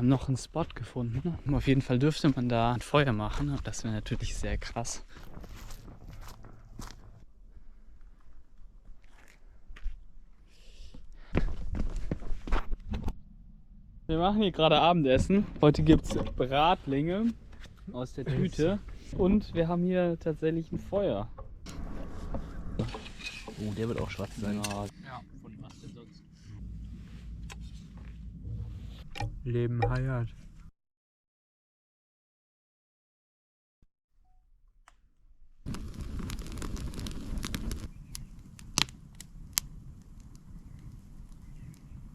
haben noch einen Spot gefunden. Auf jeden Fall dürfte man da ein Feuer machen. Und das wäre natürlich sehr krass. Wir machen hier gerade Abendessen. Heute gibt es Bratlinge aus der Tüte. Und wir haben hier tatsächlich ein Feuer. Oh, der wird auch schwarz sein. Ja, von was denn sonst? Leben heiert.